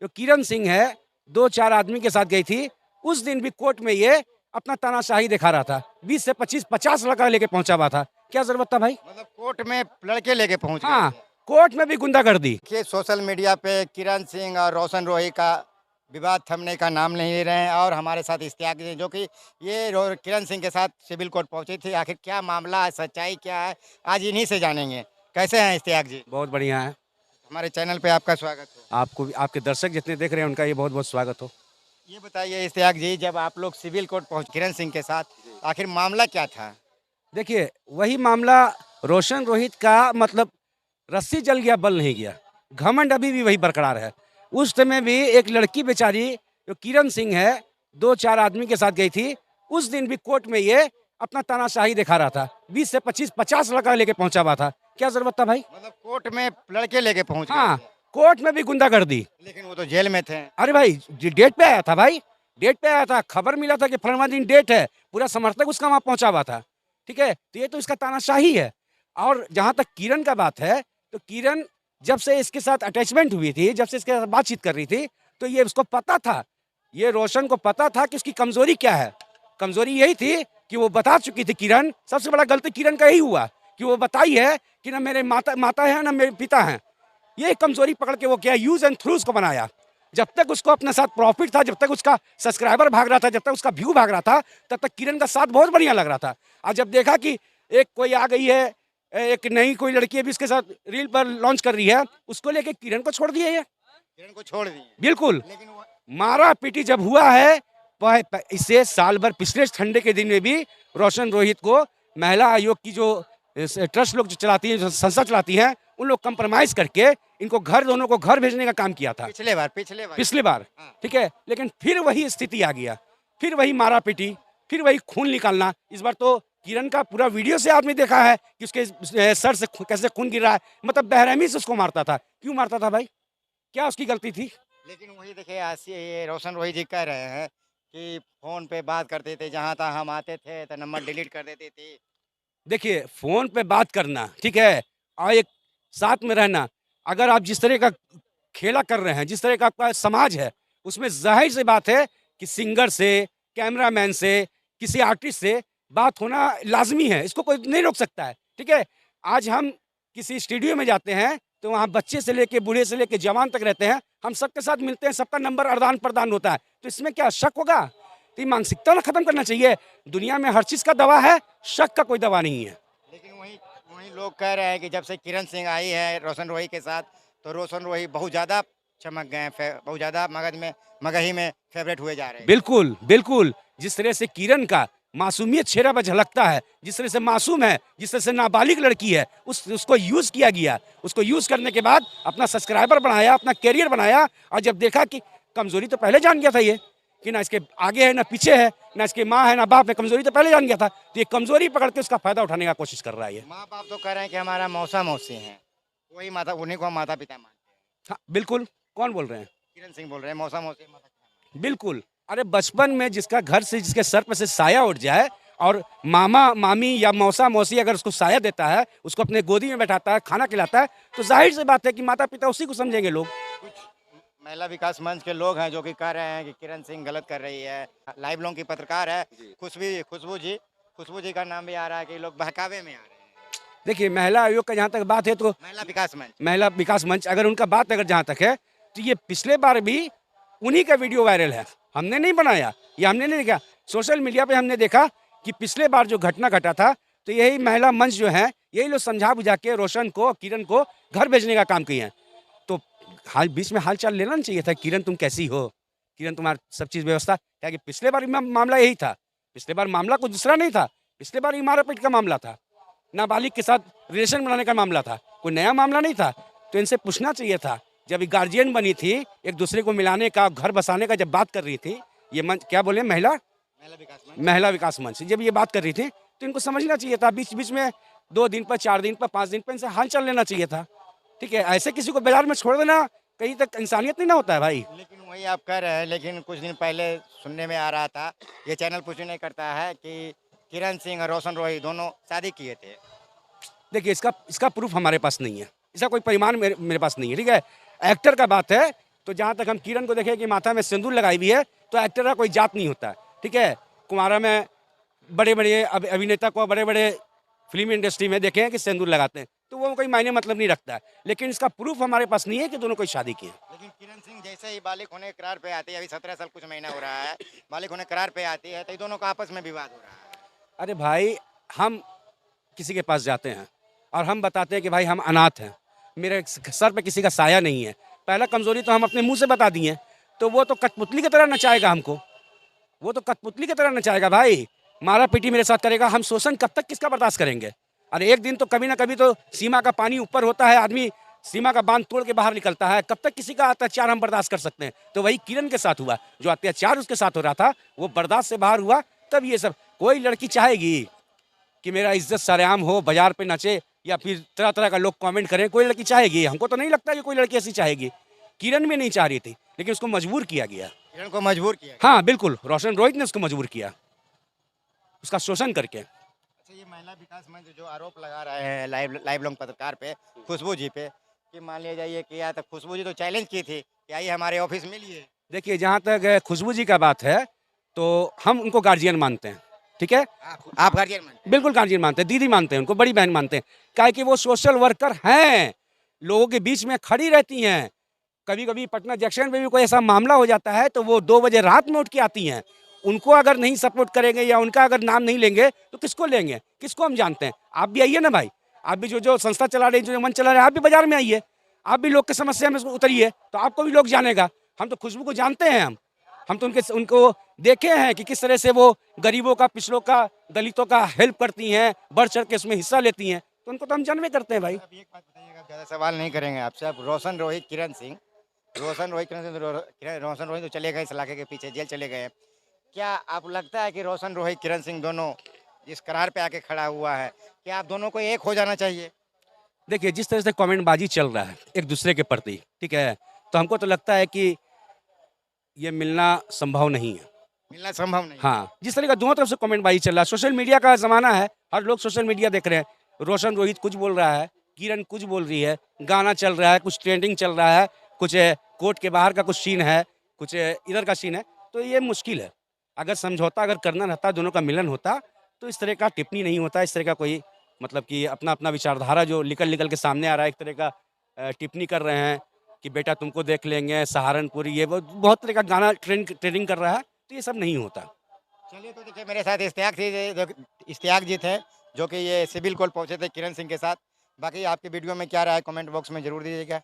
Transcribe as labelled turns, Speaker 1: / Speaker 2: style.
Speaker 1: जो किरण सिंह है 2-4 आदमी के साथ गई थी। उस दिन भी कोर्ट में ये अपना तानाशाही दिखा रहा था। 20 से 25 50 लड़का लेके पहुंचा हुआ था। क्या जरूरत था भाई?
Speaker 2: मतलब कोर्ट में लड़के लेके पहुंच गए
Speaker 1: हाँ,
Speaker 2: थे।
Speaker 1: कोर्ट में भी गुंडागर्दी।
Speaker 2: देखिए सोशल मीडिया पे किरण सिंह और रोशन रोही का विवाद थमने का नाम नहीं ले रहे हैं और हमारे साथ इश्तियाक जी जो कि ये किरण सिंह के साथ सिविल कोर्ट पहुंची थी। आखिर क्या मामला है, सच्चाई क्या है, आज इन्हीं से जानेंगे। कैसे हैं इश्तियाक जी?
Speaker 1: बहुत बढ़िया है।
Speaker 2: हमारे चैनल पे आपका स्वागत हो।
Speaker 1: आपको भी, आपके दर्शक जितने देख रहे हैं उनका ये बहुत बहुत स्वागत हो।
Speaker 2: ये बताइए इश्तियाक जी, जब आप लोग सिविल कोर्ट पहुंच किरण सिंह के साथ, आखिर मामला क्या था?
Speaker 1: देखिए वही मामला रोशन रोहित का, मतलब रस्सी जल गया बल नहीं गया। घमंड अभी भी वही बरकरार है। उस समय भी एक लड़की बेचारी जो किरण सिंह है 2-4 आदमी के साथ गई थी। उस दिन भी कोर्ट में ये अपना तानाशाही दिखा रहा था। 20 से 25 50 लड़का लेके पहुंचा हुआ था। क्या जरूरत था भाई?
Speaker 2: मतलब कोर्ट में लड़के लेके पहुंच गए
Speaker 1: हाँ,
Speaker 2: थे,
Speaker 1: कोर्ट में भी गुंडागर्दी।
Speaker 2: लेकिन वो तो जेल में थे।
Speaker 1: अरे भाई डेट पे आया था भाई, डेट पे आया था। खबर मिला था कि फलाना दिन डेट है, पूरा समर्थक उसका वहां पहुंचा हुआ था। ठीक है, तो ये तो इसका तानाशाही है। और जहां तक किरण का बात है, तो किरण जब से इसके साथ अटैचमेंट हुई थी, जब से इसके साथ बातचीत कर रही थी, तो ये उसको पता था, ये रोशन को पता था कि उसकी कमजोरी क्या है। कमजोरी यही थी कि वो बता चुकी थी किरण। सबसे बड़ा गलती किरण का यही हुआ कि वो बताई है कि ना मेरे माता माता है ना मेरे पिता हैं। ये कमजोरी पकड़ के वो क्या यूज एंड थ्रूज को बनाया। जब तक उसको अपने साथ प्रॉफिट था, जब तक उसका सब्सक्राइबर भाग रहा था, जब तक उसका व्यू भाग रहा था, तब तक किरण का साथ बहुत बढ़िया लग रहा था। और जब देखा कि एक कोई आ गई है, एक नई कोई लड़की अभी इसके साथ रील पर लॉन्च कर रही है, उसको लेके किरण को छोड़ दिया ये।
Speaker 2: किरण को छोड़ दिए,
Speaker 1: बिल्कुल।
Speaker 2: लेकिन वो
Speaker 1: मारा पीटी जब हुआ है, इससे साल भर पिछले ठंडे के दिन में भी रोशन रोहित को महिला आयोग की जो ट्रस्ट लोग जो चलाती है, जो संस्था चलाती है, उन लोग कंप्रोमाइज करके इनको घर, दोनों को घर भेजने का काम किया था पिछली बार।
Speaker 2: हाँ।
Speaker 1: ठीक है, लेकिन फिर वही स्थिति आ गया, फिर वही मारा पीटी, फिर वही खून निकालना। इस बार तो किरण का पूरा वीडियो से आदमी देखा है कि उसके सर से कैसे खून गिर रहा है। मतलब बेरहमी से उसको मारता था। क्यों मारता था भाई? क्या उसकी गलती थी?
Speaker 2: लेकिन वही देखिए ये रोशन रोही जी कह रहे हैं कि फोन पे बात करते थे, जहाँ तक हम आते थे तो नंबर डिलीट कर देते थे।
Speaker 1: देखिए फोन पे बात करना ठीक है, और एक साथ में रहना, अगर आप जिस तरह का खेला कर रहे हैं, जिस तरह का आपका समाज है, उसमें जाहिर सी बात है कि सिंगर से, कैमरामैन से, किसी आर्टिस्ट से बात होना लाजमी है। इसको कोई नहीं रोक सकता है। ठीक है, आज हम किसी स्टूडियो में जाते हैं तो वहाँ बच्चे से लेके बूढ़े से लेके जवान तक रहते हैं, हम सबके साथ मिलते हैं, सबका नंबर आदान प्रदान होता है। तो इसमें क्या शक होगा? तो ये मानसिकता ना खत्म करना चाहिए। दुनिया में हर चीज का दवा है, शक का कोई दवा नहीं है।
Speaker 2: लेकिन वही वही लोग कह रहे हैं कि जब से किरण सिंह आई है रोशन रोही के साथ, तो रोशन रोही बहुत ज़्यादा चमक गए हैं, बहुत ज़्यादा मगही में फेवरेट हुए जा रहे हैं।
Speaker 1: बिल्कुल बिल्कुल, जिस तरह से किरण का मासूमियत चेहरा पर झलकता है, जिस तरह से मासूम है, जिस तरह से नाबालिग लड़की है, उसको यूज किया गया। उसको यूज करने के बाद अपना सब्सक्राइबर बढ़ाया, अपना कैरियर बनाया, और जब देखा कि कमजोरी तो पहले जान गया था ये कि ना इसके आगे है ना पीछे है, ना इसके माँ है ना बाप है, कमजोरी तो पहले जान गया था। तो ये कमजोरी पकड़ के उसका फायदा उठाने का कोशिश कर रहा है ये।
Speaker 2: माँ बाप तो कह रहे हैं कि हमारा मौसा मौसी हैं, वही माता, उन्हीं को हम माता पिता मानते हैं।
Speaker 1: हाँ बिल्कुल। कौन बोल रहे हैं?
Speaker 2: किरण सिंह बोल रहे हैं मौसा मौसी माता पिता।
Speaker 1: बिल्कुल। अरे बचपन में जिसका घर से, जिसके सर पर से साया उठ जाए, और मामा मामी या मौसा मौसी अगर उसको साया देता है, उसको अपने गोदी में बैठाता है, खाना खिलाता है, तो जाहिर सी बात है कि माता पिता उसी को समझेंगे लोग।
Speaker 2: कुछ महिला विकास मंच के लोग हैं जो कि कह रहे हैं कि किरण सिंह गलत कर रही है। लाइव लोग की पत्रकार है खुशबू जी का नाम भी आ रहा है कि लोग बहकावे में आ रहे हैं।
Speaker 1: देखिए महिला आयोग का जहाँ तक बात है, तो महिला विकास मंच अगर उनका बात अगर जहाँ तक है, तो ये पिछले बार भी उन्हीं का वीडियो वायरल है। हमने नहीं बनाया, ये हमने नहीं देखा, सोशल मीडिया पे हमने देखा कि पिछले बार जो घटना घटा था, तो यही महिला मंच जो है, यही लोग समझा बुझा के रोशन को, किरण को घर भेजने का काम किए हैं। तो हाल बीच में हाल चाल लेना नहीं चाहिए था, किरण तुम कैसी हो, किरण तुम्हारा सब चीज व्यवस्था क्या? कि पिछले बार मामला यही था। पिछले बार मामला कुछ दूसरा नहीं था, पिछले बार मारा पीट का मामला था, नाबालिग के साथ रिलेशन बनाने का मामला था, कोई नया मामला नहीं था। तो इनसे पूछना चाहिए था, जब गार्जियन बनी थी, एक दूसरे को मिलाने का, घर बसाने का जब बात कर रही थी, ये मंच क्या बोले, महिला विकास मंच, जब ये बात कर रही थी, तो इनको समझना चाहिए था। बीच बीच में 2 दिन पर, 4 दिन पर, 5 दिन पर इनसे हाल चाल लेना चाहिए था। ठीक है, ऐसे किसी को बाजार में छोड़ देना, कहीं तक इंसानियत नहीं ना होता है भाई।
Speaker 2: लेकिन वही आप कह रहे हैं, लेकिन कुछ दिन पहले सुनने में आ रहा था, ये चैनल पुष्टि नहीं करता है कि किरण सिंह और रोशन रोही दोनों शादी किए थे।
Speaker 1: देखिए इसका प्रूफ हमारे पास नहीं है, इसका कोई परिमाण मेरे पास नहीं है। ठीक है, एक्टर का बात है तो जहाँ तक हम किरण को देखें कि माथा में सिंदूर लगाई हुई है, तो एक्टर का कोई जात नहीं होता, ठीक है। कुमारा में बड़े बड़े अभिनेता को बड़े बड़े फिल्म इंडस्ट्री में देखे हैं कि सिंदूर लगाते हैं, तो वो कोई मायने मतलब नहीं रखता है। लेकिन इसका प्रूफ हमारे पास नहीं है कि दोनों कोई शादी की है।
Speaker 2: लेकिन किरण सिंह जैसे ही बालिक होने के करार पे आती है, अभी 17 साल कुछ महीना हो रहा है, बालिक होने करार पे आती है, तो ये दोनों का आपस में विवाद हो रहा है।
Speaker 1: अरे भाई, हम किसी के पास जाते हैं और हम बताते हैं कि भाई हम अनाथ हैं, मेरे सर पे किसी का साया नहीं है, पहला कमजोरी तो हम अपने मुंह से बता दिए, तो वो तो कठपुतली की तरह नचाएगा हमको, वो तो कठपुतली की तरह नचाएगा भाई, मारा पीटी मेरे साथ करेगा। हम शोषण कब तक किसका बर्दाश्त करेंगे? अरे एक दिन तो कभी ना कभी तो सीमा का पानी ऊपर होता है, आदमी सीमा का बांध तोड़ के बाहर निकलता है। कब तक किसी का अत्याचार हम बर्दाश्त कर सकते हैं? तो वही किरण के साथ हुआ, जो अत्याचार उसके साथ हो रहा था वो बर्दाश्त से बाहर हुआ, तब ये सब। कोई लड़की चाहेगी कि मेरा इज्जत सरेआम हो, बाजार पे नचे या फिर तरह तरह का लोग कमेंट करें? कोई लड़की चाहेगी? हमको तो नहीं लगता कि कोई लड़की ऐसी चाहेगी। किरण भी नहीं चाह रही थी, लेकिन उसको मजबूर किया गया।
Speaker 2: किरण को मजबूर किया।
Speaker 1: हाँ बिल्कुल, रोशन रोहित ने उसको मजबूर किया, उसका शोषण करके।
Speaker 2: अच्छा, ये महिला विकास मंच जो आरोप लगा रहे हैं लाइव लोग पत्रकार पे, खुशबू जी पे, कि मान लिया जाए ये किया, तो खुशबू जी तो चैलेंज की थी कि आइए हमारे ऑफिस मिलिए।
Speaker 1: देखिए, जहाँ तक खुशबू जी का बात है, तो हम उनको गार्जियन मानते हैं, ठीक है।
Speaker 2: आप गार्जियन मानते
Speaker 1: बिल्कुल गार्जियन मानते हैं, दीदी मानते हैं, उनको बड़ी बहन मानते हैं, क्या है कि वो सोशल वर्कर हैं, लोगों के बीच में खड़ी रहती हैं। कभी कभी पटना जंक्शन में भी कोई ऐसा मामला हो जाता है तो वो 2 बजे रात में उठ के आती हैं। उनको अगर नहीं सपोर्ट करेंगे या उनका अगर नाम नहीं लेंगे तो किसको लेंगे? किसको हम जानते हैं? आप भी आइए ना भाई, आप भी जो संस्था चला रहे हैं, जो मंच चला रहे हैं, आप भी बाजार में आइए, आप भी लोग की समस्या में उतरिए, तो आपको भी लोग जानेगा। हम तो खुशबू को जानते हैं, हम तो उनको देखे हैं कि किस तरह से वो गरीबों का, पिछड़ों का, दलितों का हेल्प करती हैं, बढ़ चढ़ के उसमें हिस्सा लेती हैं, तो उनको तो हम जानवे करते हैं भाई।
Speaker 2: अब एक बात बताइएगा, ज़्यादा सवाल नहीं करेंगे आपसे। अब रोशन रोहित किरण सिंह, रोशन रोहित तो चले गए इस इलाके के पीछे, जेल चले गए हैं। क्या आप लगता है कि रोशन रोहित किरण सिंह दोनों जिस करार पे आके खड़ा हुआ है, क्या आप दोनों को एक हो जाना चाहिए?
Speaker 1: देखिए, जिस तरह से कमेंटबाजी चल रहा है एक दूसरे के प्रति, ठीक है, तो हमको तो लगता है कि ये मिलना संभव नहीं है।
Speaker 2: मिलना संभव नहीं।
Speaker 1: हाँ, जिस तरह का दोनों तरफ से कमेंटबाजी चल रहा है, सोशल मीडिया का ज़माना है, हर लोग सोशल मीडिया देख रहे हैं। रोशन रोहित कुछ बोल रहा है, किरण कुछ बोल रही है, गाना चल रहा है, कुछ ट्रेंडिंग चल रहा है, कुछ कोर्ट के बाहर का कुछ सीन है, कुछ इधर का सीन है, तो ये मुश्किल है। अगर समझौता अगर करना रहता, दोनों का मिलन होता, तो इस तरह का टिप्पणी नहीं होता, इस तरह का कोई मतलब कि अपना अपना विचारधारा जो निकल निकल के सामने आ रहा है, एक तरह का टिप्पणी कर रहे हैं कि बेटा तुमको देख लेंगे, सहारनपुर, ये वो बहुत तरह का गाना ट्रेंडिंग कर रहा है, तो ये सब नहीं होता।
Speaker 2: चलिए, तो देखिए मेरे साथ इश्तियाक जी थे, जो कि ये सिविल कोर्ट पहुंचे थे किरण सिंह के साथ। बाकी आपकी वीडियो में क्या राय है कमेंट बॉक्स में जरूर दीजिएगा।